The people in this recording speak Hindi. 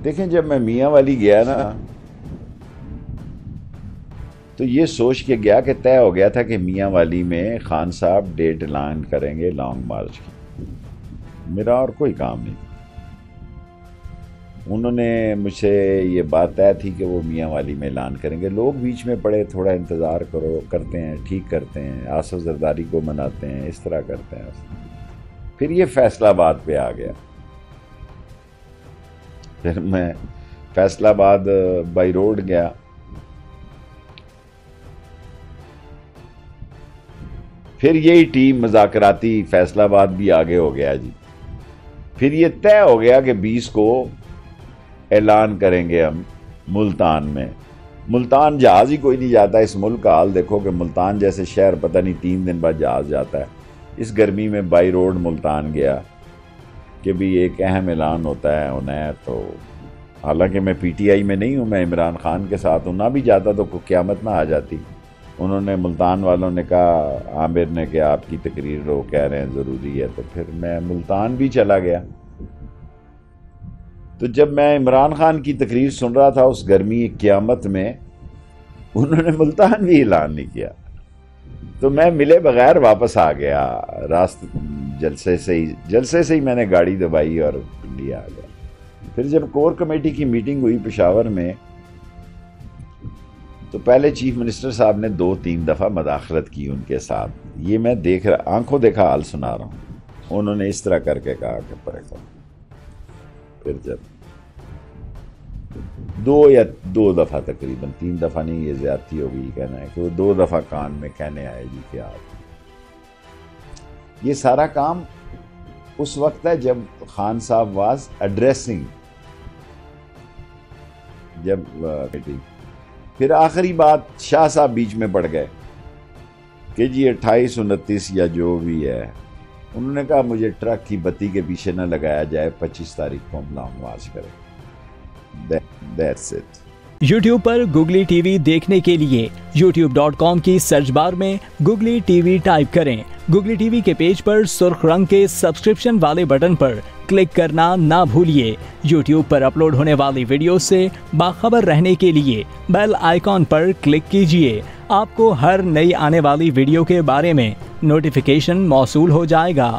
देखें, जब मैं मियाँ वाली गया ना तो ये सोच के गया कि तय हो गया था कि मियाँ वाली में खान साहब डेट ऐलान करेंगे लॉन्ग मार्च की। मेरा और कोई काम नहीं। उन्होंने मुझसे ये बात तय थी कि वो मियाँ वाली में ऐलान करेंगे। लोग बीच में पड़े, थोड़ा इंतज़ार करो, करते हैं, ठीक करते हैं, आसफ जरदारी को मनाते हैं, इस तरह करते हैं। फिर ये फैसलाबाद पे आ गया। फिर मैं फैसलाबाद बाई रोड गया। फिर यही टीम मुज़ाकराती फैसलाबाद भी आगे हो गया जी। फिर ये तय हो गया कि 20 को ऐलान करेंगे हम मुल्तान में। मुल्तान जहाज़ ही कोई नहीं जाता। इस मुल्क का हाल देखो कि मुल्तान जैसे शहर पता नहीं 3 दिन बाद जहाज़ जाता है। इस गर्मी में बाई रोड मुल्तान गया कि भी एक अहम ऐलान होता है उन्हें। तो हालांकि मैं पीटीआई में नहीं हूँ, मैं इमरान खान के साथ हूँ, ना भी जाता तो क़यामत ना आ जाती। उन्होंने मुल्तान वालों ने कहा, आमिर ने, कि आपकी तकरीर वो कह रहे हैं ज़रूरी है। तो फिर मैं मुल्तान भी चला गया। तो जब मैं इमरान खान की तकरीर सुन रहा था उस गर्मी क़यामत में, उन्होंने मुल्तान भी ऐलान नहीं किया। तो मैं मिले बगैर वापस आ गया। रास्ते जलसे से ही मैंने गाड़ी दबाई और दिल्ली आ गया। फिर जब कोर कमेटी की मीटिंग हुई पेशावर में, तो पहले चीफ मिनिस्टर साहब ने 2-3 दफ़ा मदाखलत की उनके साथ। ये मैं देख रहा, आंखों देखा हाल सुना रहा हूँ। उन्होंने इस तरह करके कहा कि परेशान। फिर जब 2 दफ़ा, तकरीबन 3 दफ़ा नहीं, ये ज्यादती होगी कहना है कि वो 2 दफ़ा कान में कहने आए जी कि आप। ये सारा काम उस वक्त है जब खान साहब वाज एड्रेसिंग, जब फिर आखिरी बात शाह साहब बीच में पड़ गए कि जी 28, 29 या जो भी है। उन्होंने कहा मुझे ट्रक की बत्ती के पीछे न लगाया जाए, 25 तारीख को हम लॉन्ग मार्च करें। That's it. YouTube पर गुगली टीवी देखने के लिए youtube.com की सर्च बार में गुगली टीवी टाइप करें। गुगली टीवी के पेज पर सुर्ख रंग के सब्सक्रिप्शन वाले बटन पर क्लिक करना ना भूलिए। YouTube पर अपलोड होने वाली वीडियो से बाखबर रहने के लिए बेल आइकॉन पर क्लिक कीजिए। आपको हर नई आने वाली वीडियो के बारे में नोटिफिकेशन मौसूल हो जाएगा।